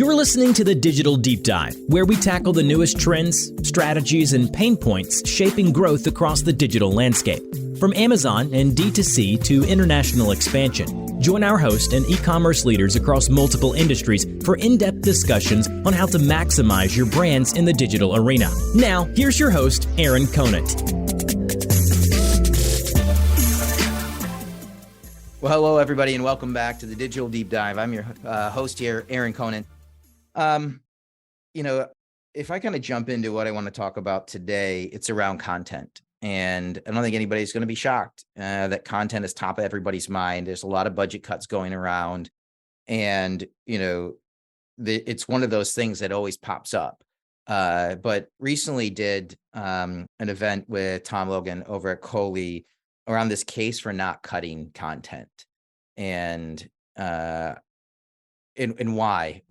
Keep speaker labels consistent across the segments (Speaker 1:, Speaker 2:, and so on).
Speaker 1: You're listening to the Digital Deep Dive, where we tackle the newest trends, strategies, and pain points shaping growth across the digital landscape. From Amazon and D2C to international expansion, join our host and e-commerce leaders across multiple industries for in-depth discussions on how to maximize your brands in the digital arena. Now, here's your host, Aaron Conant.
Speaker 2: Well, hello, everybody, and welcome back to the Digital Deep Dive. I'm your host here, Aaron Conant. If I kind of jump into what I want to talk about today, it's around content. And I don't think anybody's going to be shocked that content is top of everybody's mind. There's a lot of budget cuts going around. And, it's one of those things that always pops up. But recently did an event with Tom Logan over at Cohley around this case for not cutting content. And why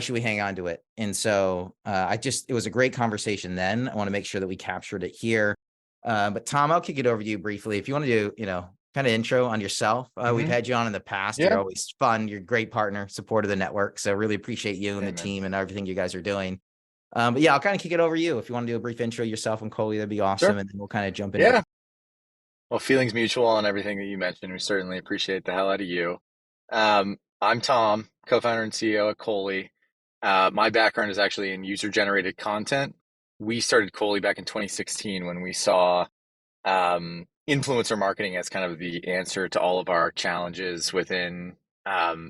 Speaker 2: should we hang on to it? And so it was a great conversation then. I want to make sure that we captured it here. But Tom, I'll kick it over to you briefly. If you want to do, kind of intro on yourself. We've had you on in the past. Yeah. You're always fun. You're a great partner, support of the network. So really appreciate you and the team and everything you guys are doing. But yeah, I'll kind of kick it over to you. If you want to do a brief intro yourself and Cohley, that'd be awesome. Sure. And then we'll kind of jump into it.
Speaker 3: Well, feelings mutual on everything that you mentioned. We certainly appreciate the hell out of you. I'm Tom, co-founder and CEO at Cohley. My background is actually in user-generated content. We started Cohley back in 2016 when we saw influencer marketing as kind of the answer to all of our challenges within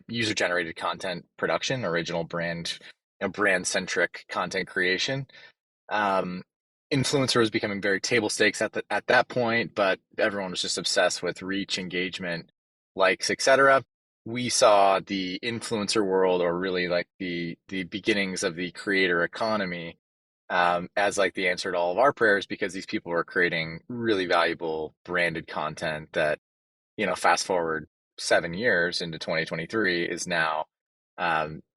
Speaker 3: user-generated content production, original brand-centric content creation. Influencer was becoming very table stakes at that point, but everyone was just obsessed with reach, engagement, likes, etc. We saw the influencer world, or really like the beginnings of the creator economy, as like the answer to all of our prayers, because these people were creating really valuable branded content that, fast forward 7 years into 2023 is now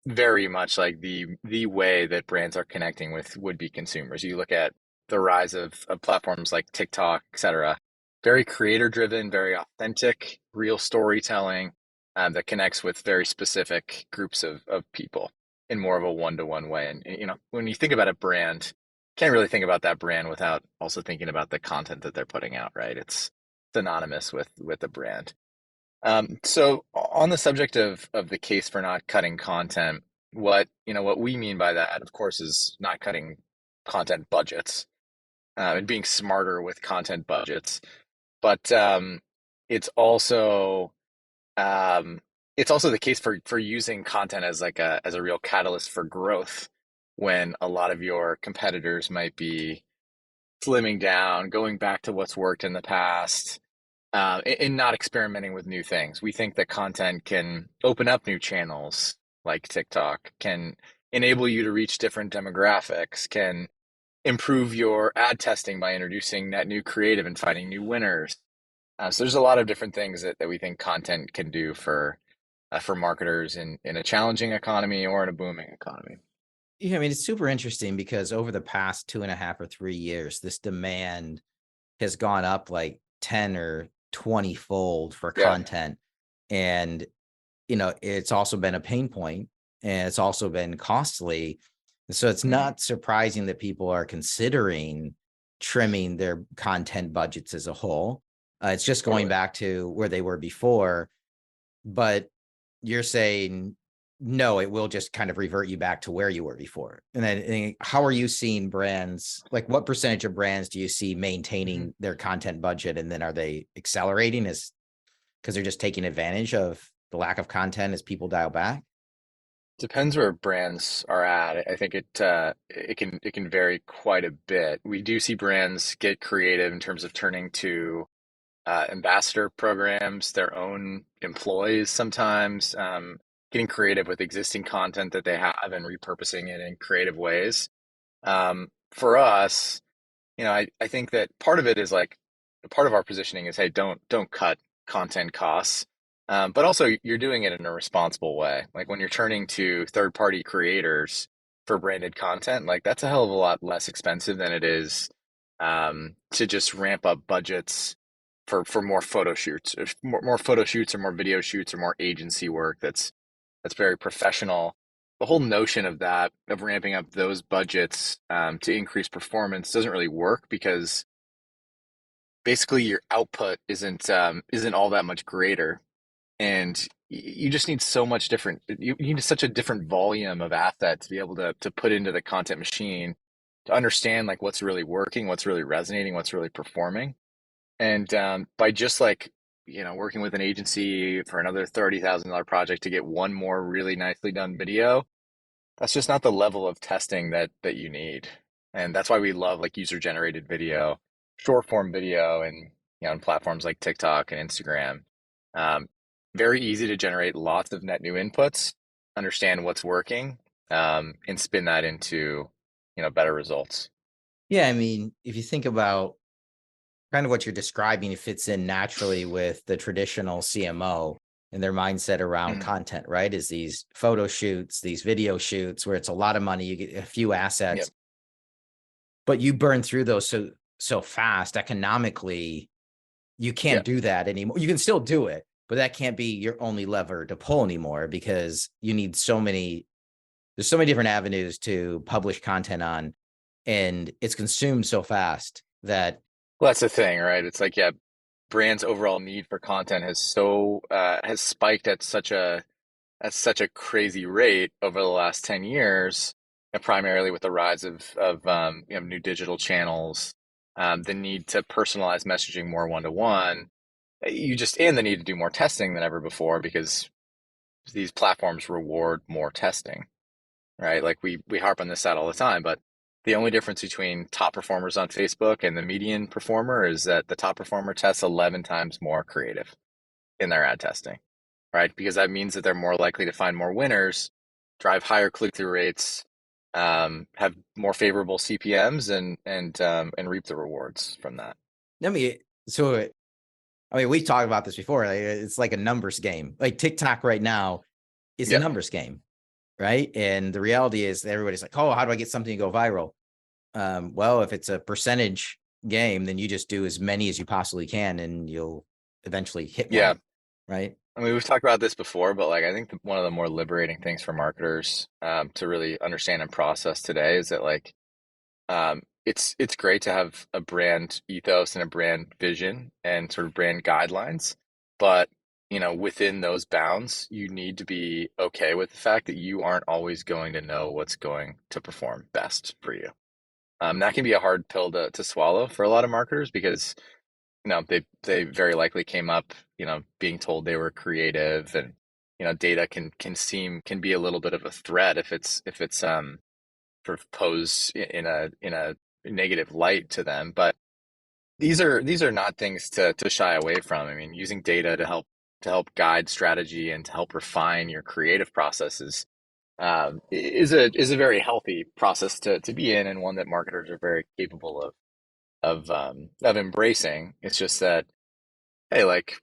Speaker 3: very much like the way that brands are connecting with would-be consumers. You look at the rise of platforms like TikTok, etc. Very creator driven, very authentic, real storytelling that connects with very specific groups of people in more of a one-to-one way. And, when you think about a brand, can't really think about that brand without also thinking about the content that they're putting out, right? It's synonymous with the brand. So on the subject of the case for not cutting content, what we mean by that, of course, is not cutting content budgets. And being smarter with content budgets, but it's also the case for using content as a real catalyst for growth when a lot of your competitors might be slimming down, going back to what's worked in the past, and not experimenting with new things. We think that content can open up new channels like TikTok, can enable you to reach different demographics, can improve your ad testing by introducing net new creative and finding new winners. So there's a lot of different things that we think content can do for marketers in a challenging economy or in a booming economy.
Speaker 2: Yeah, I mean, it's super interesting because over the past 2.5 or 3 years, this demand has gone up like 10 or 20 fold for content. And, it's also been a pain point, and it's also been costly. So it's not surprising that people are considering trimming their content budgets as a whole. It's just going back to where they were before. But you're saying, no, it will just kind of revert you back to where you were before. And then how are you seeing brands, like what percentage of brands do you see maintaining their content budget? And then are they accelerating because they're just taking advantage of the lack of content as people dial back?
Speaker 3: Depends where brands are at. I think it can vary quite a bit. We do see brands get creative in terms of turning to ambassador programs, their own employees sometimes, getting creative with existing content that they have and repurposing it in creative ways. For us, I think that part of it is like part of our positioning is, hey, don't cut content costs. But also you're doing it in a responsible way. Like when you're turning to third-party creators for branded content, like that's a hell of a lot less expensive than it is to just ramp up budgets for more photo shoots, or more photo shoots or more video shoots or more agency work that's very professional. the whole notion of that, of ramping up those budgets to increase performance doesn't really work because basically your output isn't all that much greater, and you just need so much different. You need such a different volume of asset to be able to put into the content machine to understand like what's really working, what's really resonating, what's really performing. And by just like, working with an agency for another $30,000 project to get one more really nicely done video, that's just not the level of testing that you need. And that's why we love like user generated video, short form video, and on platforms like TikTok and Instagram. Um, Very easy to generate lots of net new inputs, understand what's working, and spin that into better results.
Speaker 2: Yeah, I mean, if you think about kind of what you're describing, it fits in naturally with the traditional CMO and their mindset around
Speaker 3: Mhm.
Speaker 2: content, right? Is these photo shoots, these video shoots where it's a lot of money, you get a few
Speaker 3: Yep.
Speaker 2: assets, but you burn through those so fast economically, you can't
Speaker 3: Yep.
Speaker 2: do that anymore. You can still do it, but that can't be your only lever to pull anymore because you need there's so many different avenues to publish content on, and it's consumed so fast that
Speaker 3: Well, that's the thing, right? It's like, yeah, brands' overall need for content has spiked at such a crazy rate over the last 10 years, and primarily with the rise of new digital channels, the need to personalize messaging more one to one, and the need to do more testing than ever before because these platforms reward more testing, right? Like we harp on this out all the time, but the only difference between top performers on Facebook and the median performer is that the top performer tests 11 times more creative in their ad testing, right? Because that means that they're more likely to find more winners, drive higher click-through rates, have more favorable CPMs, and reap the rewards from that.
Speaker 2: I mean, we talked about this before. Like, it's like a numbers game. Like TikTok right now is a
Speaker 3: Yep.
Speaker 2: numbers game, right? And the reality is that everybody's like, "Oh, how do I get something to go viral?" Well, if it's a percentage game, then you just do as many as you possibly can, and you'll eventually hit
Speaker 3: Yeah.
Speaker 2: one, right?
Speaker 3: I mean, we've talked about this before, but like I think one of the more liberating things for marketers to really understand and process today is that like it's great to have a brand ethos and a brand vision and sort of brand guidelines, but within those bounds, you need to be okay with the fact that you aren't always going to know what's going to perform best for you. That can be a hard pill to swallow for a lot of marketers because they very likely came up being told they were creative, and data can be a little bit of a threat if it's sort of posed in a negative light to them. But these are not things to shy away from. I mean, using data to help guide strategy and to help refine your creative processes is a very healthy process to be in, and one that marketers are very capable of embracing. It's just that, hey, like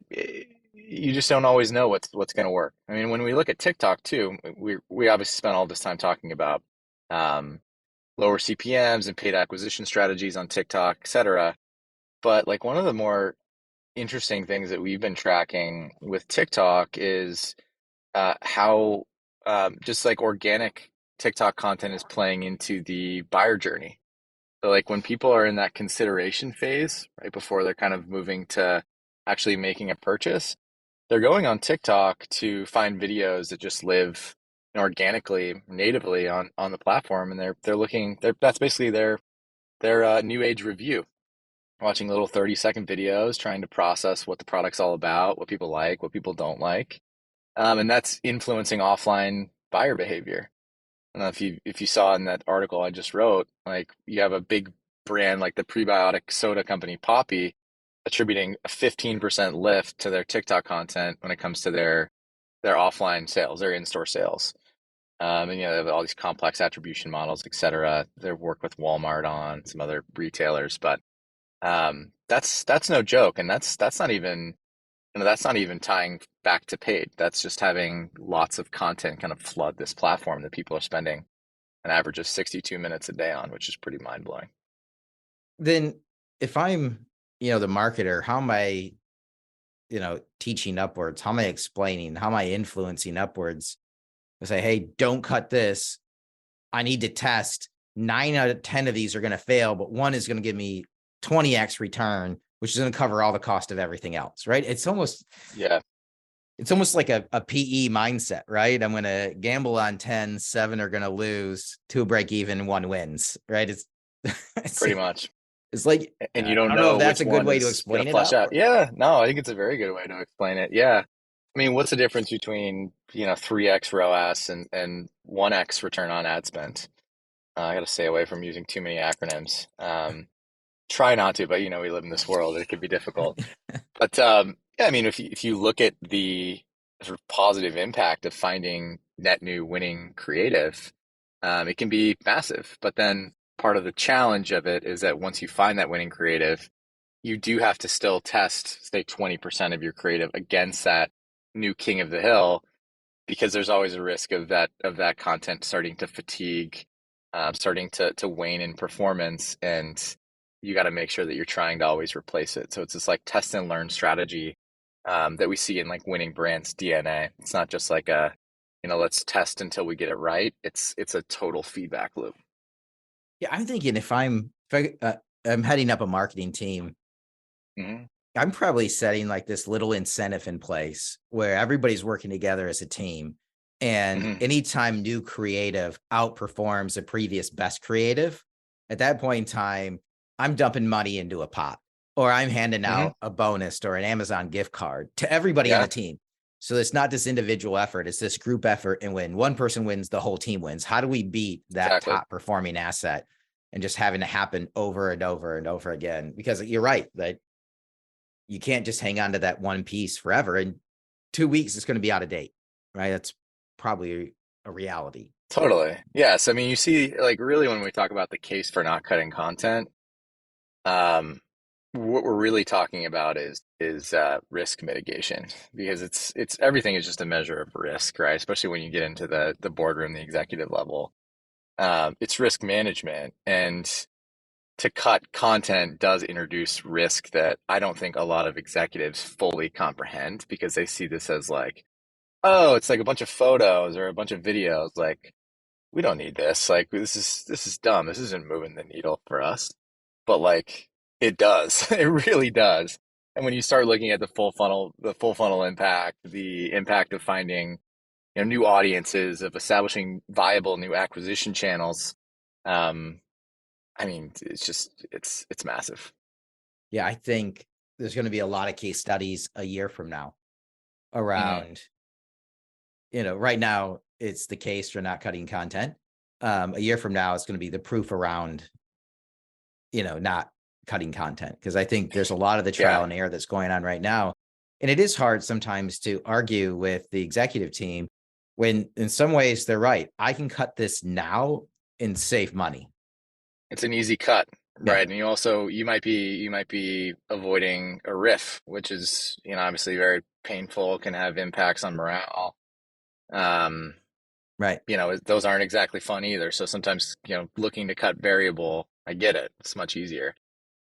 Speaker 3: you just don't always know what's going to work. I mean, when we look at TikTok too, we obviously spent all this time talking about um, lower CPMs and paid acquisition strategies on TikTok, et cetera. But like one of the more interesting things that we've been tracking with TikTok is how just like organic TikTok content is playing into the buyer journey. So like when people are in that consideration phase, right before they're kind of moving to actually making a purchase, they're going on TikTok to find videos that just live organically, natively on the platform, and that's basically their new age review, watching little 30-second videos, trying to process what the product's all about, what people like, what people don't like, and that's influencing offline buyer behavior. I don't know if you saw in that article I just wrote, like you have a big brand like the prebiotic soda company Poppy attributing a 15% lift to their TikTok content when it comes to their offline sales, their in-store sales. And they have all these complex attribution models, et cetera. They work with Walmart on some other retailers, but that's no joke, and that's not even tying back to paid. That's just having lots of content kind of flood this platform that people are spending an average of 62 minutes a day on, which is pretty mind blowing.
Speaker 2: Then if I'm, the marketer, how am I, teaching upwards? How am I explaining? How am I influencing upwards I say, hey, don't cut this. I need to test 9 out of 10 of these are going to fail, but one is going to give me 20x return, which is going to cover all the cost of everything else, right? It's almost like a PE mindset, right? I'm going to gamble on 10, 7 are going to lose, 2 break even, 1 wins, right? It's
Speaker 3: pretty much.
Speaker 2: It's like,
Speaker 3: and you don't
Speaker 2: I don't know if that's
Speaker 3: which
Speaker 2: a good
Speaker 3: one
Speaker 2: way to
Speaker 3: is going
Speaker 2: explain
Speaker 3: to
Speaker 2: it.
Speaker 3: flush out. Yeah, no, I think it's a very good way to explain it. Yeah. I mean, what's the difference between, 3x ROAS and 1x return on ad spend? I got to stay away from using too many acronyms. Try not to, but we live in this world. It could be difficult. But yeah, I mean, if you look at the sort of positive impact of finding net new winning creative, it can be massive. But then part of the challenge of it is that once you find that winning creative, you do have to still test, say, 20% of your creative against that new king of the hill, because there's always a risk of that content starting to fatigue, starting to wane in performance, and you got to make sure that you're trying to always replace it. So it's this like test and learn strategy that we see in like winning brands DNA. It's not just like let's test until we get it right. It's a total feedback loop.
Speaker 2: Yeah, I'm thinking if I'm heading up a marketing team, I'm probably setting like this little incentive in place where everybody's working together as a team. And anytime new creative outperforms a previous best creative, at that point in time, I'm dumping money into a pot, or I'm handing out a bonus or an Amazon gift card to everybody on the team. So it's not this individual effort, it's this group effort. And when one person wins, the whole team wins. How do we beat that top performing asset and just having to happen over and over and over again? Because you're right, that you can't just hang on to that one piece forever. In 2 weeks, it's going to be out of date, right? That's probably a reality.
Speaker 3: Totally. Yes. I mean, you see, like, really, when we talk about the case for not cutting content, what we're really talking about is risk mitigation, because it's everything is just a measure of risk, right? Especially when you get into the boardroom, the executive level. It's risk management, and to cut content does introduce risk that I don't think a lot of executives fully comprehend, because they see this as like, oh, it's like a bunch of photos or a bunch of videos. Like, we don't need this. Like, this is dumb. This isn't moving the needle for us. But like, it does. It really does. And when you start looking at the full funnel impact, the impact of finding new audiences, of establishing viable new acquisition channels, I mean, it's massive.
Speaker 2: Yeah, I think there's going to be a lot of case studies a year from now around, right now it's the case for not cutting content. A year from now, it's going to be the proof around, not cutting content. Because I think there's a lot of the trial and error that's going on right now. And it is hard sometimes to argue with the executive team when in some ways they're right. I can cut this now and save money.
Speaker 3: It's an easy cut, right? And you might be avoiding a riff, which is, obviously very painful, can have impacts on morale.
Speaker 2: Right.
Speaker 3: Those aren't exactly fun either. So sometimes, looking to cut variable, I get it. It's much easier.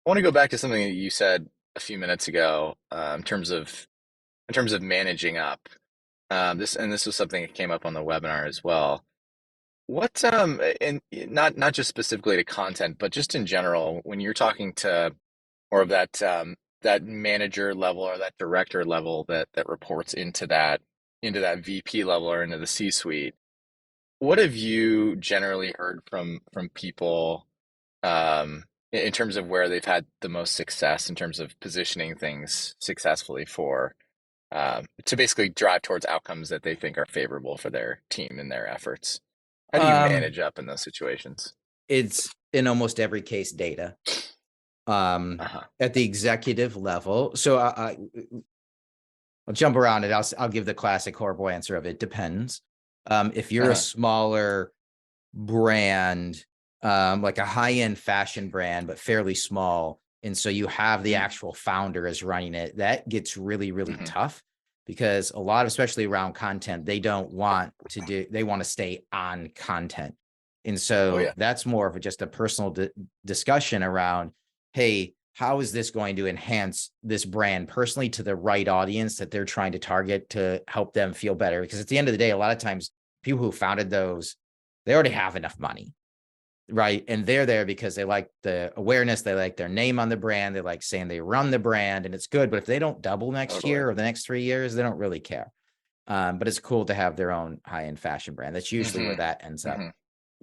Speaker 3: I want to go back to something that you said a few minutes ago, in terms of managing up. This was something that came up on the webinar as well. What and not just specifically to content, but just in general, when you're talking to more of that manager level or that director level that reports into that VP level or into the C-suite, what have you generally heard from people, in terms of where they've had the most success in terms of positioning things successfully for, to basically drive towards outcomes that they think are favorable for their team and their efforts? How do you manage up in those situations?
Speaker 2: It's in almost every case data, at the executive level. So I'll jump around it. I'll give the classic horrible answer of it depends. If you're a smaller brand, like a high-end fashion brand, but fairly small, and so you have the actual founder is running it, that gets really, really tough, because a lot, especially around content, they want to stay on content. And so that's more of just a personal discussion around, hey, how is this going to enhance this brand personally to the right audience that they're trying to target to help them feel better? Because at the end of the day, a lot of times people who founded those, they already have enough money, right? And they're there because they like the awareness, they like their name on the brand, they like saying they run the brand, and it's good. But if they don't double next year or the next 3 years, they don't really care. But it's cool to have their own high-end fashion brand. That's usually where that ends up.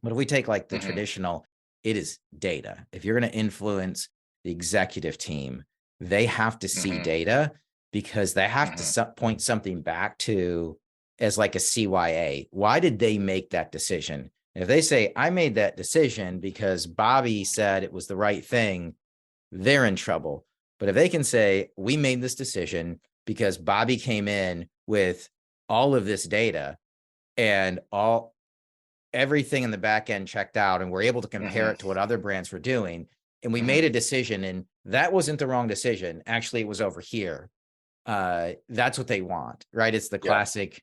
Speaker 2: But if we take like the traditional, it is data. If you're going to influence the executive team, they have to see data, because they have to point something back to as like a CYA. Why did they make that decision? And if they say, I made that decision because Bobby said it was the right thing, they're in trouble. But if they can say, we made this decision because Bobby came in with all of this data and everything in the back end checked out, and we're able to compare it to what other brands were doing, and we made a decision, and that wasn't the wrong decision. Actually, it was over here. That's what they want, right? It's the classic.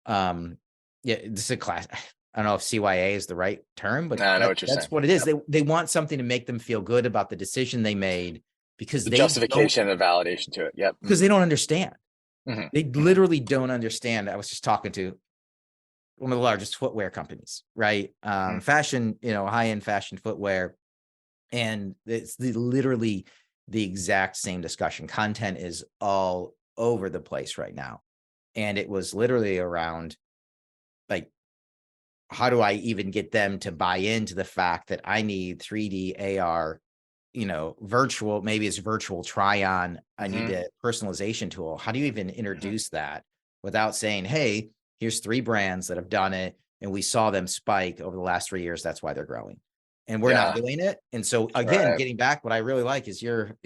Speaker 2: This is a class. I don't know if CYA is the right term, but
Speaker 3: I know what you're saying.
Speaker 2: That's what it is. They want something to make them feel good about the decision they made, because
Speaker 3: the justification and validation to it. Yep.
Speaker 2: Because they don't understand. They literally don't understand. I was just talking to one of the largest footwear companies, right? Fashion, high-end fashion footwear. And it's literally the exact same discussion. Content is all over the place right now. And it was literally around, like, how do I even get them to buy into the fact that I need 3D AR, virtual, maybe it's virtual try on. I need a personalization tool. How do you even introduce that without saying, hey, here's 3 brands that have done it, and we saw them spike over the last 3 years. That's why they're growing. And we're not doing it. And so again, getting back, what I really like is your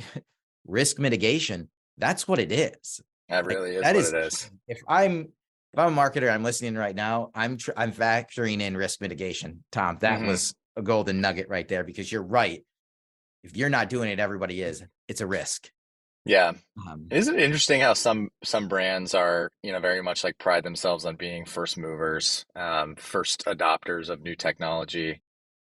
Speaker 2: risk mitigation. That's what it is.
Speaker 3: That really is what it is.
Speaker 2: If I'm a marketer, I'm listening right now, I'm factoring in risk mitigation. Tom, that was a golden nugget right there, because you're right. If you're not doing it, everybody is. It's a risk.
Speaker 3: Yeah. Isn't it interesting how some brands are, very much like pride themselves on being first movers, first adopters of new technology.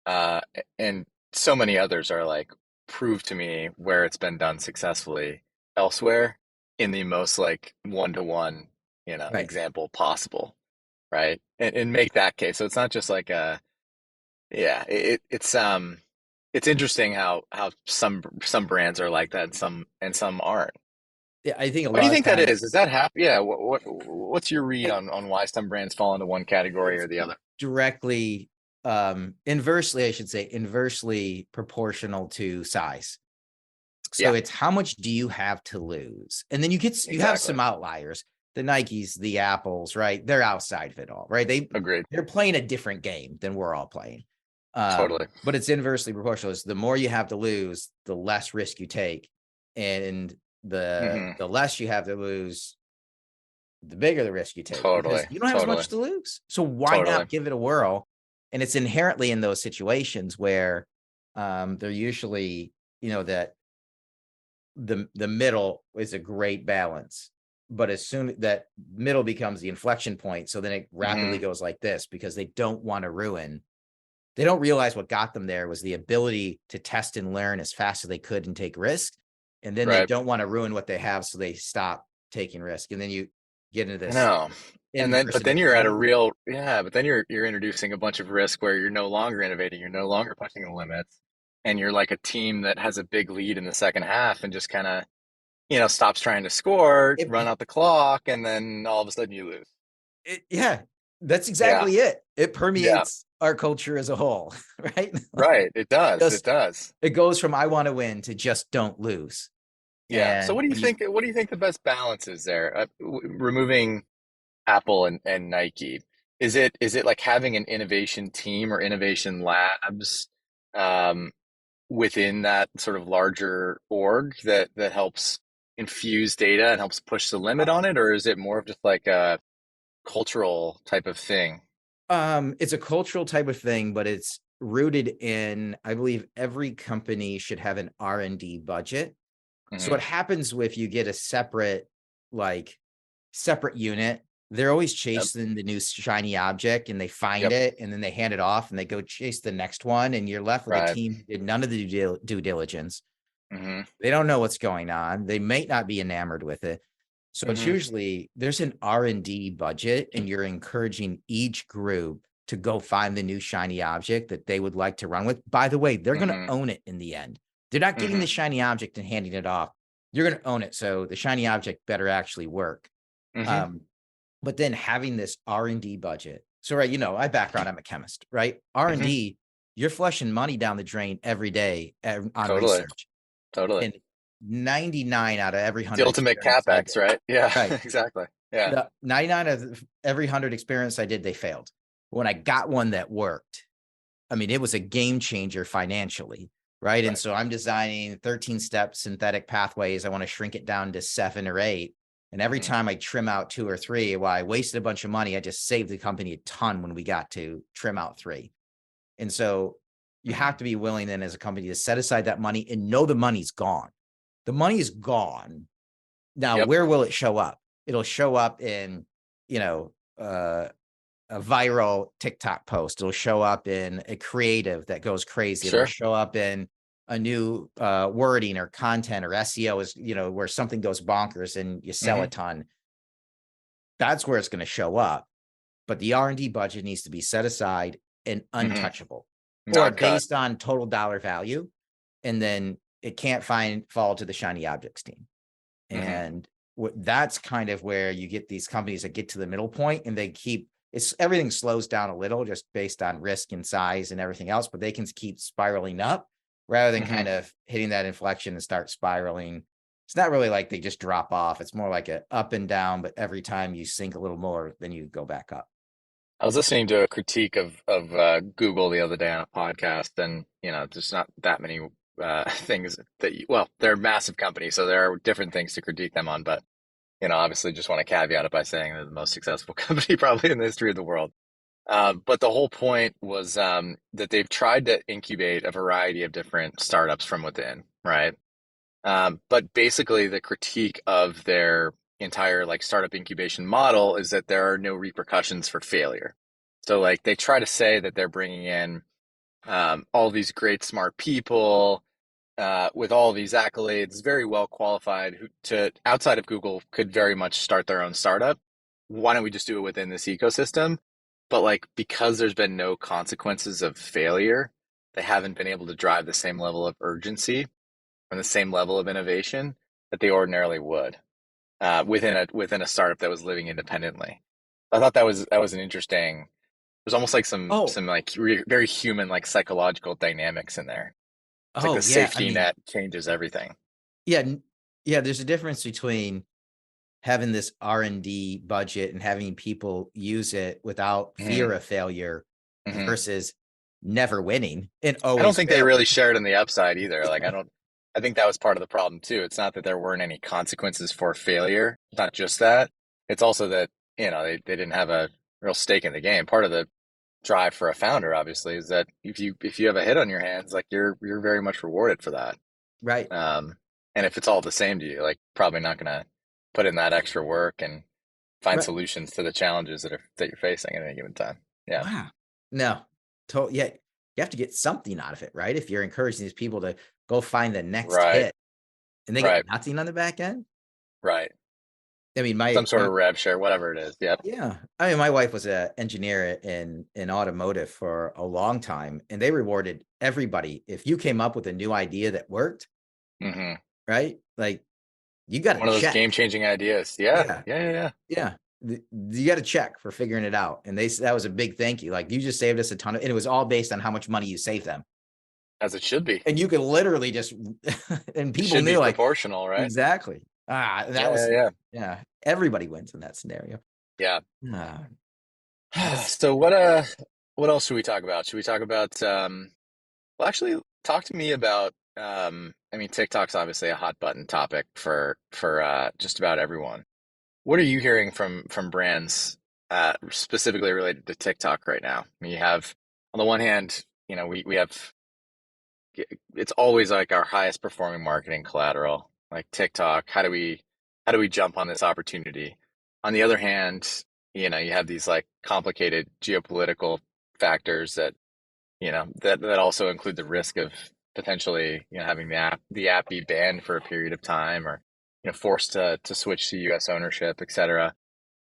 Speaker 3: And so many others are like, prove to me where it's been done successfully elsewhere in the most like one-to-one, example possible. Right. And make that case. So it's not just like it's interesting how some brands are like that and some aren't.
Speaker 2: Yeah, I think
Speaker 3: What do you think that is? Is that happy? Yeah. What's your read on why some brands fall into one category or the other?
Speaker 2: Directly, inversely, I should say, inversely proportional to size. So it's how much do you have to lose? And then you have some outliers, the Nikes, the Apples, right? They're outside of it all, right? They're playing a different game than we're all playing.
Speaker 3: Totally.
Speaker 2: But it's inversely proportional. It's the more you have to lose, the less risk you take. And the less you have to lose, the bigger the risk you take.
Speaker 3: Totally.
Speaker 2: You don't have as much to lose. So why not give it a whirl? And it's inherently in those situations where they're usually, that the middle is a great balance. But as soon that middle becomes the inflection point, so then it rapidly goes like this, because they don't want to ruin. They don't realize what got them there was the ability to test and learn as fast as they could and take risks. And then they don't want to ruin what they have, so they stop taking risk. And then you get into this.
Speaker 3: No. But then you're at a real, but then you're introducing a bunch of risk where you're no longer innovating, you're no longer pushing the limits, and you're like a team that has a big lead in the second half and just kind of, stops trying to score, run out the clock, and then all of a sudden you lose.
Speaker 2: That's exactly it. It permeates our culture as a whole, right?
Speaker 3: Right. It does. It does.
Speaker 2: It goes from I want to win to just don't lose.
Speaker 3: Yeah. So what do you think? What do you think the best balance is there? Removing Apple and Nike, is it like having an innovation team or innovation labs within that sort of larger org that helps infuse data and helps push the limit on it, or is it more of just like a cultural type of thing?
Speaker 2: It's a cultural type of thing, but it's rooted in, I believe every company should have an R&D budget. So what happens if you get a separate unit, they're always chasing the new shiny object, and they find it and then they hand it off and they go chase the next one. And you're left with a team who did none of the due diligence. They don't know what's going on. They may not be enamored with it. So it's usually there's an R&D budget, and you're encouraging each group to go find the new shiny object that they would like to run with. By the way, they're going to own it in the end. They're not getting the shiny object and handing it off. You're going to own it. So the shiny object better actually work. But then having this R&D budget. So, right, my background, I'm a chemist, right? R&D, you're flushing money down the drain every day on research.
Speaker 3: Totally.
Speaker 2: And 99 out of every 100.
Speaker 3: The ultimate CapEx, right? Yeah, right. Exactly. Yeah.
Speaker 2: The 99 of every 100 experiments I did, they failed. When I got one that worked, I mean, it was a game changer financially, right? And so I'm designing 13-step synthetic pathways. I want to shrink it down to 7 or 8. And every time I trim out 2 or 3, well, I wasted a bunch of money. I just saved the company a ton when we got to trim out 3. And so you have to be willing then as a company to set aside that money and know the money's gone. The money is gone. Now, where will it show up? It'll show up in, a viral TikTok post. It'll show up in a creative that goes crazy. It'll show up in a new wording or content or SEO is, where something goes bonkers and you sell a ton. That's where it's going to show up. But the R&D budget needs to be set aside and untouchable or based on total dollar value. And then it can't fall to the shiny objects team. And that's kind of where you get these companies that get to the middle point and they everything slows down a little just based on risk and size and everything else, but they can keep spiraling up rather than kind of hitting that inflection and start spiraling. It's not really like they just drop off. It's more like a up and down, but every time you sink a little more, then you go back up.
Speaker 3: I was listening to a critique of Google the other day on a podcast, and there's not that many things that they're a massive company, so there are different things to critique them on, but obviously just want to caveat it by saying they're the most successful company probably in the history of the world. But the whole point was that they've tried to incubate a variety of different startups from within, right? But basically the critique of their entire startup incubation model is that there are no repercussions for failure. So they try to say that they're bringing in all these great smart people with all these accolades, very well qualified, who to outside of Google could very much start their own startup. Why don't we just do it within this ecosystem? But because there's been no consequences of failure, they haven't been able to drive the same level of urgency and the same level of innovation that they ordinarily would within a startup that was living independently. I thought that was an interesting. There's almost some very human psychological dynamics in there. It's the safety net changes everything.
Speaker 2: Yeah. There's a difference between having this R&D budget and having people use it without fear of failure versus never winning and always.
Speaker 3: I don't think they really shared in the upside either. I think that was part of the problem too. It's not that there weren't any consequences for failure. It's not just that. It's also that, they didn't have a real stake in the game. Part of the drive for a founder, obviously, is that if you have a hit on your hands, you're very much rewarded for that.
Speaker 2: Right.
Speaker 3: And if it's all the same to you, probably not going to put in that extra work and find solutions to the challenges that you're facing at any given time. Yeah.
Speaker 2: Wow. No. You have to get something out of it, right? If you're encouraging these people to go find the next hit and they get nothing on the back end.
Speaker 3: Right.
Speaker 2: I mean,
Speaker 3: some sort of rev share, whatever it is. Yep.
Speaker 2: Yeah. I mean, my wife was an engineer in automotive for a long time, and they rewarded everybody. If you came up with a new idea that worked, right? You got
Speaker 3: one of those game-changing ideas. Yeah.
Speaker 2: You got to check for figuring it out. And that was a big thank you. You just saved us a ton of, and it was all based on how much money you saved them.
Speaker 3: As it should be.
Speaker 2: And you could literally just, and people knew
Speaker 3: proportional, right?
Speaker 2: Exactly. Everybody wins in that scenario.
Speaker 3: Yeah. So what else should we talk about? Should we talk about, actually talk to me about, TikTok's obviously a hot button topic for just about everyone. What are you hearing from brands specifically related to TikTok right now? You have, on the one hand, we have, it's always our highest performing marketing collateral, TikTok. How do we jump on this opportunity? On the other hand, you have these complicated geopolitical factors that that also include the risk of potentially having the app be banned for a period of time, or forced to switch to U.S. ownership, et cetera.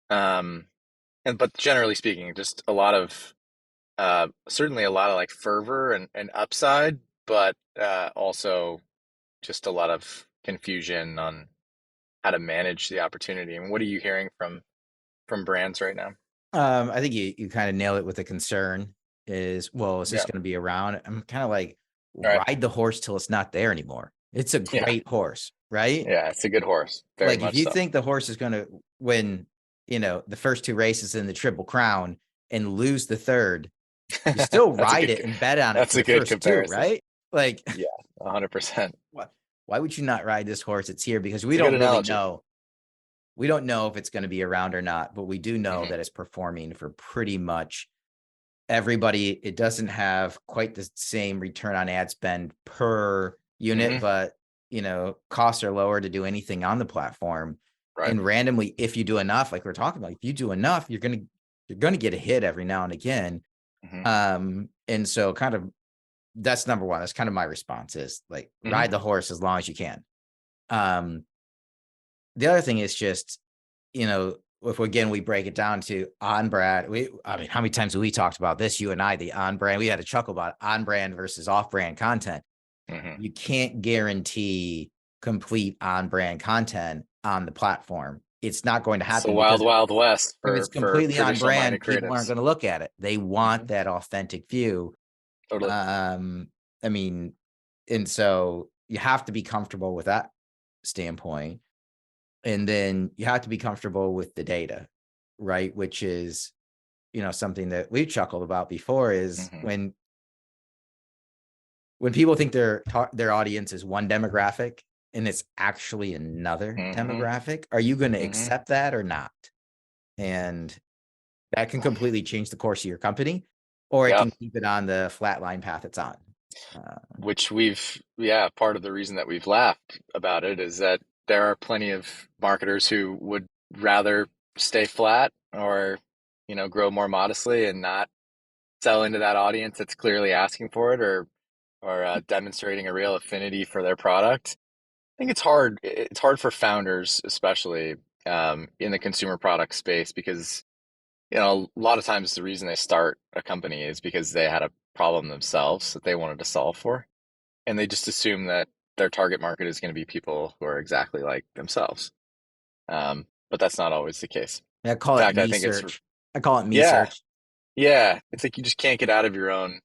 Speaker 3: But generally speaking, just a lot of certainly a lot of like fervor and upside, but also just a lot of confusion on how to manage the opportunity. And what are you hearing from brands right now?
Speaker 2: I think you kind of nail it with the concern is, well, is this
Speaker 3: Yeah.
Speaker 2: going to be around? I'm kind of like,
Speaker 3: All right.
Speaker 2: ride the horse till it's not there anymore. It's a
Speaker 3: Yeah.
Speaker 2: great horse, right?
Speaker 3: Yeah. It's a good horse. Very
Speaker 2: Like if
Speaker 3: much
Speaker 2: you
Speaker 3: so.
Speaker 2: think the horse is going to win, the first two races in the Triple Crown and lose the third, you still
Speaker 3: That's a
Speaker 2: ride
Speaker 3: good,
Speaker 2: it and bet on it
Speaker 3: that's
Speaker 2: for
Speaker 3: a
Speaker 2: the
Speaker 3: good
Speaker 2: first two,
Speaker 3: comparison.
Speaker 2: right? Like,
Speaker 3: Yeah. 100%.
Speaker 2: why would you not ride this horse? It's here because we
Speaker 3: It's a good
Speaker 2: don't really
Speaker 3: analogy.
Speaker 2: know. We don't know if it's going to be around or not, but we do know
Speaker 3: Hmm.
Speaker 2: that it's performing for pretty much everybody. It doesn't have quite the same return on ad spend per unit,
Speaker 3: Hmm.
Speaker 2: but costs are lower to do anything on the platform.
Speaker 3: Right.
Speaker 2: And randomly, if you do enough, like we're talking about, if you do enough, you're gonna get a hit every now and again.
Speaker 3: Hmm.
Speaker 2: And so kind of that's number one. That's kind of my response is like
Speaker 3: Hmm.
Speaker 2: ride the horse as long as you can. The other thing is just, if again we break it down to on brand, I mean, how many times have we talked about this? You and I, the on brand, we had a chuckle about on brand versus off brand content.
Speaker 3: Hmm.
Speaker 2: You can't guarantee complete on brand content on the platform. It's not going to
Speaker 3: It's the
Speaker 2: happen
Speaker 3: wild,
Speaker 2: because
Speaker 3: wild west
Speaker 2: if it's
Speaker 3: for
Speaker 2: completely on
Speaker 3: traditional minded
Speaker 2: brand, people aren't
Speaker 3: creatives.
Speaker 2: going to look at it. They
Speaker 3: Hmm.
Speaker 2: want that authentic view.
Speaker 3: Totally.
Speaker 2: I mean, and so you have to be comfortable with that standpoint. And then you have to be comfortable with the data, right? Which is, something that we've chuckled about before is
Speaker 3: Hmm.
Speaker 2: when people think their audience is one demographic and it's actually another
Speaker 3: Hmm.
Speaker 2: demographic, are you going to
Speaker 3: Hmm.
Speaker 2: accept that or not? And that can completely change the course of your company, or it
Speaker 3: Yeah.
Speaker 2: can keep it on the flatline path it's on. Uh,
Speaker 3: Which part of the reason that we've laughed about it is that there are plenty of marketers who would rather stay flat or, grow more modestly and not sell into that audience that's clearly asking for it or demonstrating a real affinity for their product. I think it's hard. It's hard for founders, especially in the consumer product space, because a lot of times the reason they start a company is because they had a problem themselves that they wanted to solve for, and they just assume that their target market is going to be people who are exactly like themselves. But that's not always the case.
Speaker 2: I
Speaker 3: In
Speaker 2: call it
Speaker 3: fact, I
Speaker 2: me
Speaker 3: think it's
Speaker 2: search. I call it me
Speaker 3: yeah,
Speaker 2: search.
Speaker 3: yeah. It's like you just can't get out of your own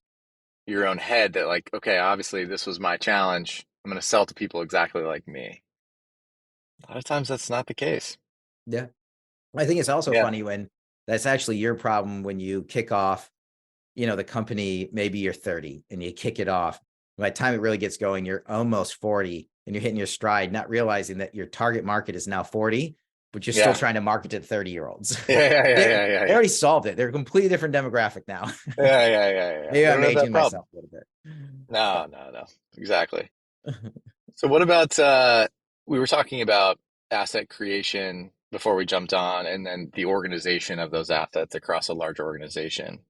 Speaker 3: head that like, okay, obviously this was my challenge. I'm going to sell to people exactly like me. A lot of times that's not the case.
Speaker 2: Yeah. I think it's also
Speaker 3: Yeah.
Speaker 2: funny when that's actually your problem when you kick off, the company, maybe you're 30 and you kick it off. By the time it really gets going, you're almost 40 and you're hitting your stride, not realizing that your target market is now 40, but you're still
Speaker 3: Yeah.
Speaker 2: trying to market to 30-year-olds.
Speaker 3: Yeah. Yeah. Yeah.
Speaker 2: they,
Speaker 3: Yeah. Yeah.
Speaker 2: they
Speaker 3: Yeah.
Speaker 2: already solved it. They're a completely different demographic now.
Speaker 3: Yeah. Yeah. Yeah. Yeah.
Speaker 2: Maybe
Speaker 3: They
Speaker 2: I'm
Speaker 3: don't have that
Speaker 2: aging
Speaker 3: problem.
Speaker 2: myself a little bit.
Speaker 3: No, no, no. Exactly. So what about we were talking about asset creation before we jumped on and then the organization of those assets across a large organization.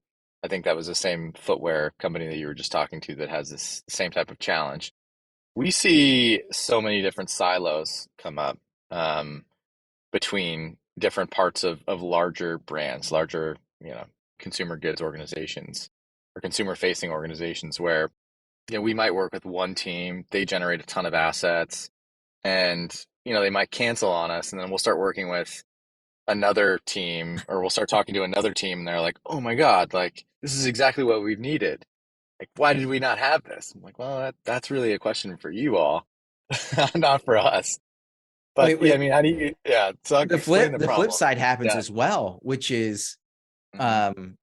Speaker 3: I think that was the same footwear company that you were just talking to that has this same type of challenge. We see so many different silos come up um, between different parts of larger brands, larger, consumer goods organizations or consumer facing organizations where, we might work with one team, they generate a ton of assets and, they might cancel on us and then we'll start working with another team or we'll start talking to another team and they're like, "Oh my God, like this is exactly what we've needed. Like, why did we not have this?" I'm like, "Well, that's really a question for you all, not for us."
Speaker 2: I
Speaker 3: But
Speaker 2: mean,
Speaker 3: yeah, I mean, how do you, yeah, so explain the
Speaker 2: the flip
Speaker 3: problem.
Speaker 2: side happens
Speaker 3: Yeah.
Speaker 2: as well, which is,
Speaker 3: Hmm.
Speaker 2: um,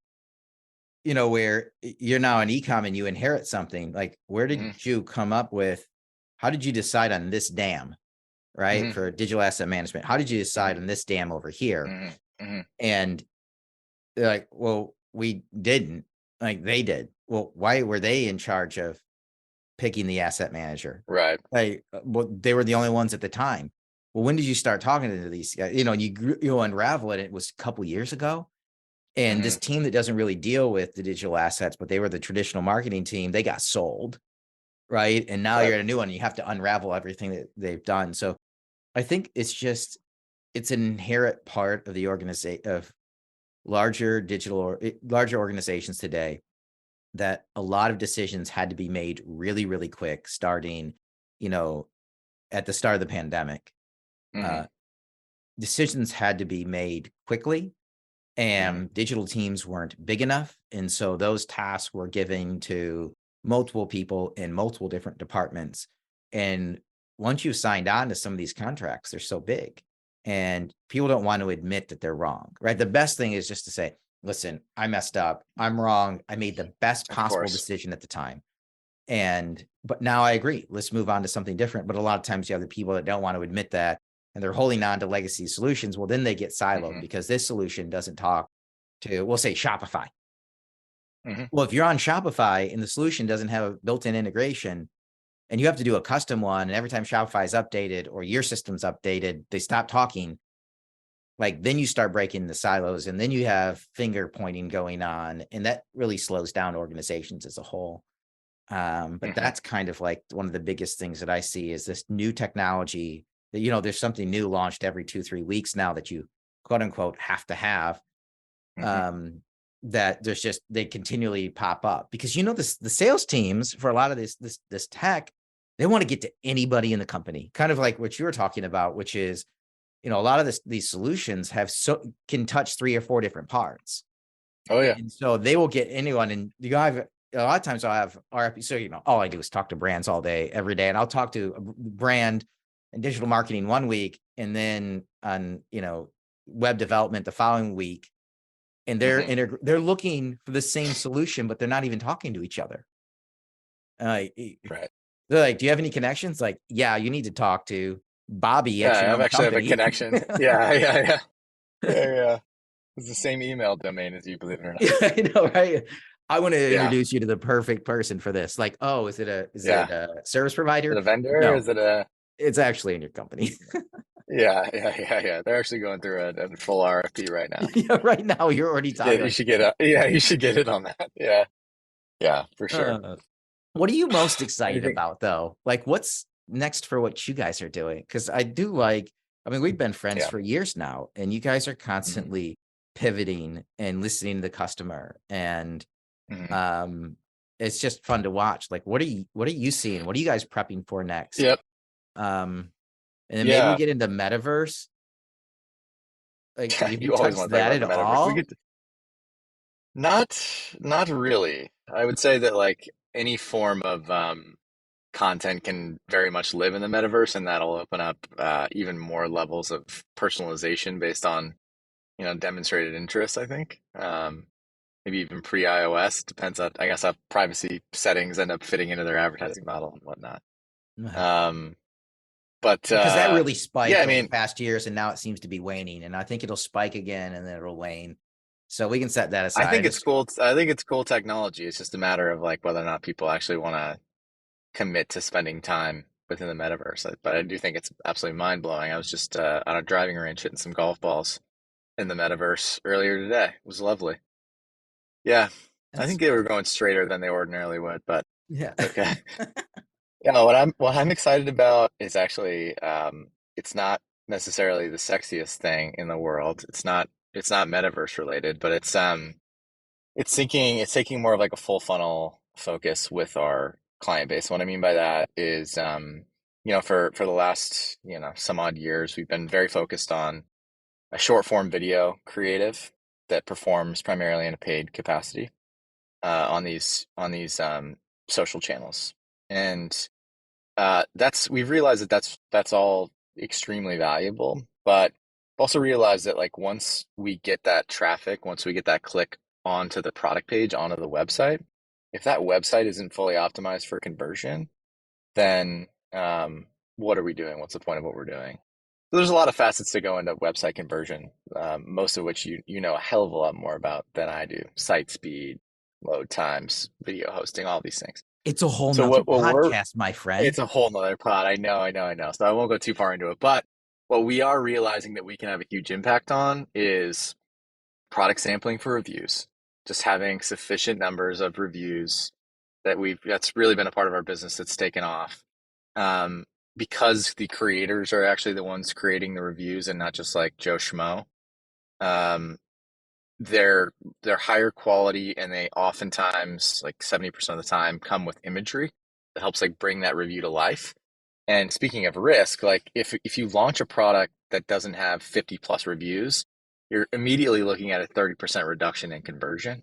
Speaker 2: where you're now an e-com and you inherit something like, where did
Speaker 3: Hmm.
Speaker 2: you come up with, how did you decide on this dam, right?
Speaker 3: Hmm.
Speaker 2: For digital asset management, how did you
Speaker 3: Hmm.
Speaker 2: decide on this dam over here?
Speaker 3: Hmm. Hmm.
Speaker 2: And they're like, well, we didn't, like they did. Well, why were they in charge of picking the asset manager?
Speaker 3: Right.
Speaker 2: Like, well, they were the only ones at the time. Well, when did you start talking to these guys? You unravel it. It was a couple years ago. And
Speaker 3: Hmm.
Speaker 2: this team that doesn't really deal with the digital assets, but they were the traditional marketing team, they got sold, right? And now
Speaker 3: Right.
Speaker 2: you're at a new one. And you have to unravel everything that they've done. So I think it's an inherent part of the organization of larger organizations today, that a lot of decisions had to be made really, really quick, starting, you know, at the start of the pandemic.
Speaker 3: Mm-hmm.
Speaker 2: Uh, Decisions had to be made quickly,
Speaker 3: Mm-hmm.
Speaker 2: and digital teams weren't big enough. And so those tasks were given to multiple people in multiple different departments. And once you've signed on to some of these contracts, they're so big and people don't want to admit that they're wrong, right? The best thing is just to say, listen, I messed up. I'm wrong. I made the best
Speaker 3: Of
Speaker 2: possible
Speaker 3: course.
Speaker 2: decision at the time. But now I agree. Let's move on to something different. But a lot of times you have the people that don't want to admit that and they're holding on to legacy solutions. Well, then they get siloed
Speaker 3: Mm-hmm.
Speaker 2: because this solution doesn't talk to, we'll say, Shopify.
Speaker 3: Mm-hmm.
Speaker 2: Well, if you're on Shopify and the solution doesn't have a built-in integration and you have to do a custom one, and every time Shopify is updated or your system's updated, they stop talking, like then you start breaking the silos and then you have finger pointing going on. And that really slows down organizations as a whole. But
Speaker 3: Mm-hmm.
Speaker 2: that's kind of like one of the biggest things that I see is this new technology that, there's something new launched every 2-3 weeks now that you quote unquote have to have.
Speaker 3: Mm-hmm.
Speaker 2: That they continually pop up because the sales teams for a lot of this tech, they want to get to anybody in the company, kind of like what you were talking about, which is, a lot of these solutions can touch 3 or 4 different parts.
Speaker 3: Oh yeah.
Speaker 2: And so they will get anyone. And a lot of times I'll have RFP. So, all I do is talk to brands all day, every day. And I'll talk to a brand and digital marketing one week and then on, web development the following week. And
Speaker 3: Mm-hmm.
Speaker 2: they're looking for the same solution, but they're not even talking to each other. They're
Speaker 3: Right.
Speaker 2: like, do you have any connections? Like, yeah, you need to talk to Bobby
Speaker 3: Yeah,
Speaker 2: at
Speaker 3: I
Speaker 2: your
Speaker 3: have
Speaker 2: own
Speaker 3: actually have a
Speaker 2: company.
Speaker 3: connection. Yeah, yeah, yeah. Yeah, yeah. It's the same email domain as you, believe it or not.
Speaker 2: Yeah, I know, right? I want to
Speaker 3: Yeah,
Speaker 2: introduce you to the perfect person for this. Like, oh, is it
Speaker 3: yeah.
Speaker 2: a service
Speaker 3: Is it
Speaker 2: provider?
Speaker 3: a vendor?
Speaker 2: No,
Speaker 3: Is it a
Speaker 2: it's actually in your company.
Speaker 3: Yeah, yeah, yeah, yeah. They're actually going through a full RFP right now.
Speaker 2: Yeah, right now you're already talking
Speaker 3: You
Speaker 2: like,
Speaker 3: should get yeah, you should get it on that. Yeah, yeah, for sure.
Speaker 2: uh, what are you most excited
Speaker 3: Anything?
Speaker 2: about though? Like, what's next for what you guys are doing? Because I mean, we've been friends
Speaker 3: Yeah.
Speaker 2: for years now, and you guys are
Speaker 3: Hmm.
Speaker 2: constantly pivoting and listening to the customer, and
Speaker 3: Hmm.
Speaker 2: um, it's just fun to watch. Like, what are you seeing? What are you guys prepping for next?
Speaker 3: Yep.
Speaker 2: Um, and then maybe we
Speaker 3: Yeah.
Speaker 2: get into metaverse. Like, have you
Speaker 3: You always
Speaker 2: touched
Speaker 3: want to talk
Speaker 2: that
Speaker 3: about
Speaker 2: at
Speaker 3: the metaverse. We
Speaker 2: all?
Speaker 3: could not not really. I would say that like any form of content can very much live in the metaverse, and that'll open up even more levels of personalization based on demonstrated interest. I think. Maybe even pre-iOS. Depends on, I guess, how privacy settings end up fitting into their advertising model and whatnot.
Speaker 2: Uh-huh.
Speaker 3: Um, but
Speaker 2: Because that really
Speaker 3: yeah,
Speaker 2: spiked
Speaker 3: I
Speaker 2: over the
Speaker 3: mean,
Speaker 2: past years, and now it seems to be waning. And I think it'll spike again, and then it'll wane. So we can set that
Speaker 3: I think
Speaker 2: aside.
Speaker 3: it's cool. I think it's cool technology. It's just a matter of like whether or not people actually want to commit to spending time within the metaverse. But I do think it's absolutely mind blowing. I was just on a driving range hitting some golf balls in the metaverse earlier today. It was lovely. Yeah, I
Speaker 2: That's
Speaker 3: think they were going straighter than they ordinarily would, but
Speaker 2: yeah.
Speaker 3: it's okay. Yeah, what I'm excited about is actually it's not necessarily the sexiest thing in the world. It's not metaverse related, but it's taking more of like a full funnel focus with our client base. What I mean by that is for the last some odd years we've been very focused on a short form video creative that performs primarily in a paid capacity on these social channels. And we've realized that that's all extremely valuable, but also realized that like once we get that traffic, once we get that click onto the product page, onto the website, if that website isn't fully optimized for conversion, then what are we doing? What's the point of what we're doing? So there's a lot of facets to go into website conversion, most of which you know a hell of a lot more about than I do. Site speed, load times, video hosting, all these things.
Speaker 2: It's a whole
Speaker 3: So
Speaker 2: nother
Speaker 3: what we're
Speaker 2: podcast, my friend.
Speaker 3: it's a whole nother pod. I know, I know, I know. So I won't go too far into it. But what we are realizing that we can have a huge impact on is product sampling for reviews. Just having sufficient numbers of reviews that's really been a part of our business that's taken off. Um, because the creators are actually the ones creating the reviews and not just like Joe Schmo, um, they're they're higher quality, and they oftentimes, like 70% of the time, come with imagery that helps like bring that review to life. And speaking of risk, like if you launch a product that doesn't have 50 plus reviews, you're immediately looking at a 30% reduction in conversion.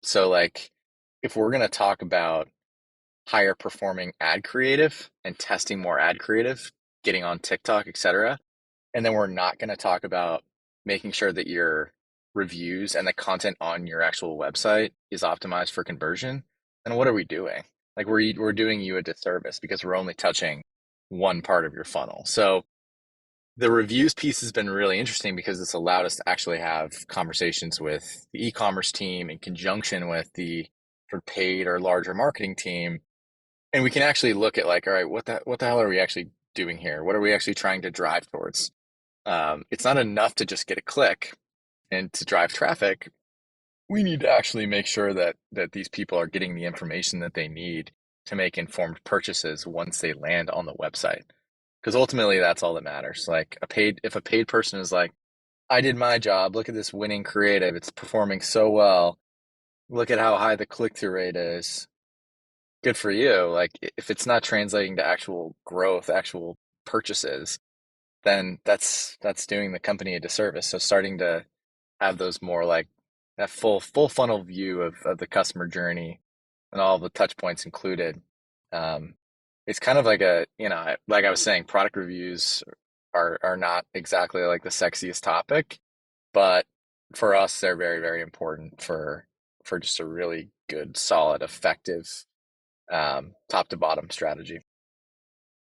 Speaker 3: So like if we're going to talk about higher performing ad creative and testing more ad creative, getting on TikTok, etc., and then we're not going to talk about making sure that your reviews and the content on your actual website is optimized for conversion, then what are we doing? Like we're doing you a disservice because we're only touching one part of your funnel. So the reviews piece has been really interesting because it's allowed us to actually have conversations with the e-commerce team in conjunction with the sort of paid or larger marketing team. And we can actually look at like, all right, what the hell are we actually doing here? What are we actually trying to drive towards? It's not enough to just get a click and to drive traffic. We need to actually make sure that these people are getting the information that they need to make informed purchases once they land on the website. Because ultimately, that's all that matters. Like if a paid person is like, I did my job. Look at this winning creative. It's performing so well. Look at how high the click-through rate is. Good for you. Like if it's not translating to actual growth, actual purchases, then that's doing the company a disservice. So starting to have those more like that full funnel view of the customer journey and all the touch points included. Um, it's kind of like like I was saying, product reviews are not exactly like the sexiest topic, but for us, they're very, very important for just a really good, solid, effective top to bottom strategy.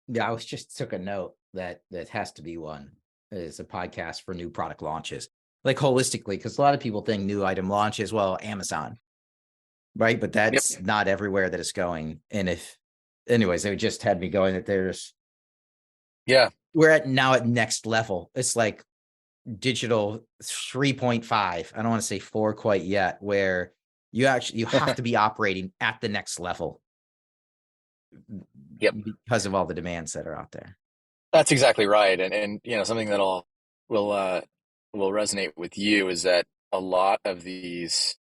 Speaker 2: Yeah, I was just took a note that has to be one. Is a podcast for new product launches, like holistically, because a lot of people think new item launches, well, Amazon, right? But
Speaker 3: Yep.
Speaker 2: that's not everywhere that it's going. And anyways, it just had me going that
Speaker 3: Yeah.
Speaker 2: we're at next level. It's like digital 3.5. I don't want to say 4 quite yet, where you have to be operating at the next level
Speaker 3: Yep.
Speaker 2: because of all the demands that are out there.
Speaker 3: That's exactly right. And something that'll will will resonate with you is that a lot of these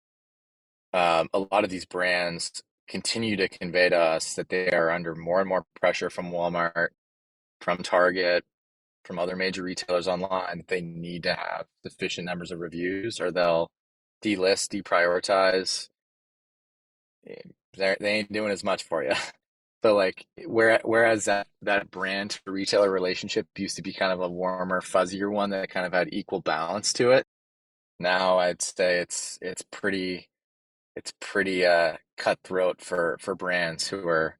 Speaker 3: brands continue to convey to us that they are under more and more pressure from Walmart, from Target, from other major retailers online, that they need to have sufficient numbers of reviews or they'll delist, deprioritize. They ain't doing as much for you. So like whereas that brand to retailer relationship used to be kind of a warmer, fuzzier one that kind of had equal balance to it. Now I'd say it's pretty cutthroat for brands who are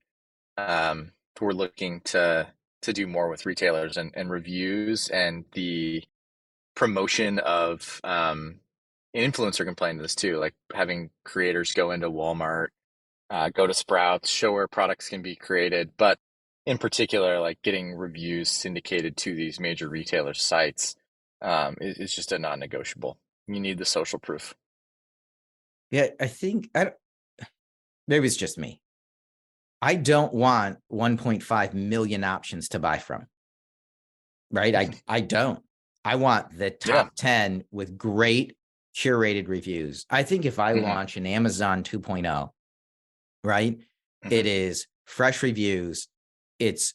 Speaker 3: looking to do more with retailers and reviews and the promotion of an influencer can play into this too, like having creators go into Walmart, go to Sprouts, show where products can be created, but in particular, like getting reviews syndicated to these major retailer sites is just a non-negotiable. You need the social proof.
Speaker 2: Yeah, maybe it's just me. I don't want 1.5 million options to buy from. Right? I don't. I want the
Speaker 3: Yeah.
Speaker 2: top 10 with great curated reviews. I think if I launch an Amazon 2.0, right? It is fresh reviews. It's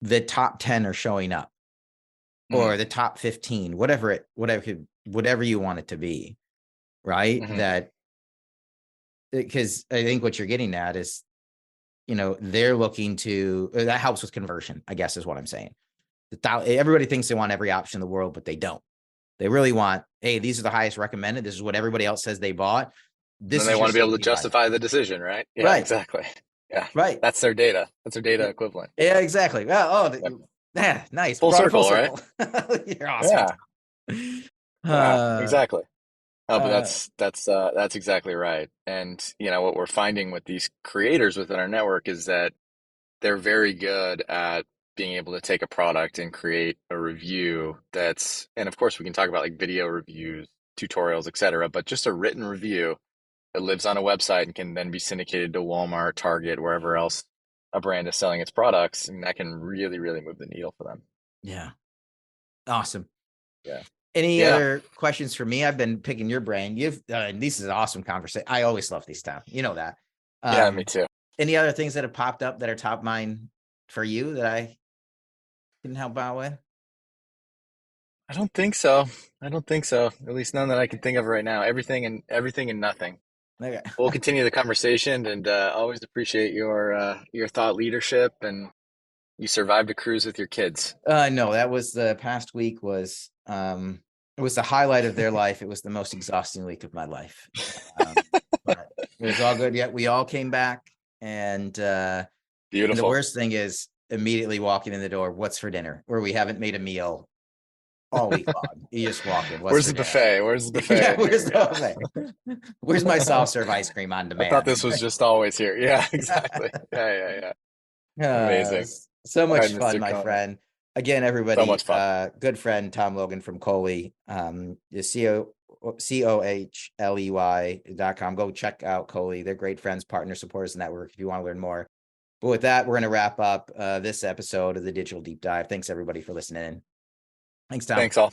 Speaker 2: the top 10 are showing up, or the top 15, whatever you want it to be, right? That, because I think what you're getting at is, they're looking to, that helps with conversion, I guess is what I'm saying. Everybody thinks they want every option in the world, but they don't. They really want, hey, these are the highest recommended. This is what everybody else says they bought.
Speaker 3: This and they want to be able to justify the decision, right? Yeah, right. Exactly. Yeah,
Speaker 2: right.
Speaker 3: That's their data. That's their data equivalent.
Speaker 2: Yeah, exactly. Well, yeah, nice.
Speaker 3: Full circle, right?
Speaker 2: You're awesome.
Speaker 3: Yeah, exactly. Oh, but that's exactly right. And what we're finding with these creators within our network is that they're very good at being able to take a product and create a review and of course we can talk about like video reviews, tutorials, etc., but just a written review that lives on a website and can then be syndicated to Walmart, Target, wherever else a brand is selling its products, and that can really, really move the needle for them.
Speaker 2: Yeah. Awesome.
Speaker 3: Yeah.
Speaker 2: Any
Speaker 3: Yeah.
Speaker 2: other questions for me? I've been picking your brain. This is an awesome conversation. I always love these stuff. You know that.
Speaker 3: Yeah, me too.
Speaker 2: Any other things that have popped up that are top of mind for you that I can help out with?
Speaker 3: I don't think so. I don't think so. At least none that I can think of right now. Everything and nothing.
Speaker 2: Okay.
Speaker 3: We'll continue the conversation, and always appreciate your thought leadership, and you survived a cruise with your kids.
Speaker 2: No, that was the past week was it was the highlight of their life. It was the most exhausting week of my life. But it was all good. Yet we all came back, and the
Speaker 3: Beautiful.
Speaker 2: worst thing is immediately walking in the door, what's for dinner? Where we haven't made a meal all week long. You just walk in.
Speaker 3: Where's the buffet? Where's the buffet?
Speaker 2: Yeah, where's the buffet? Where's my soft serve ice cream on demand?
Speaker 3: I thought this was just always here. Yeah, exactly. Yeah. Amazing.
Speaker 2: So much
Speaker 3: All right,
Speaker 2: fun,
Speaker 3: Mr.
Speaker 2: my
Speaker 3: Conant.
Speaker 2: friend. Again, everybody,
Speaker 3: So much fun.
Speaker 2: good friend Tom Logan from Cohley, the COHLEY.com. Go check out Cohley. They're great friends, partners, supporters, network if you want to learn more. But with that, we're going to wrap up this episode of the Digital Deep Dive. Thanks everybody for listening in. Thanks, Tom.
Speaker 3: Thanks all.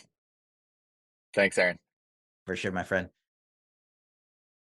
Speaker 3: Thanks, Aaron.
Speaker 2: For sure, my friend.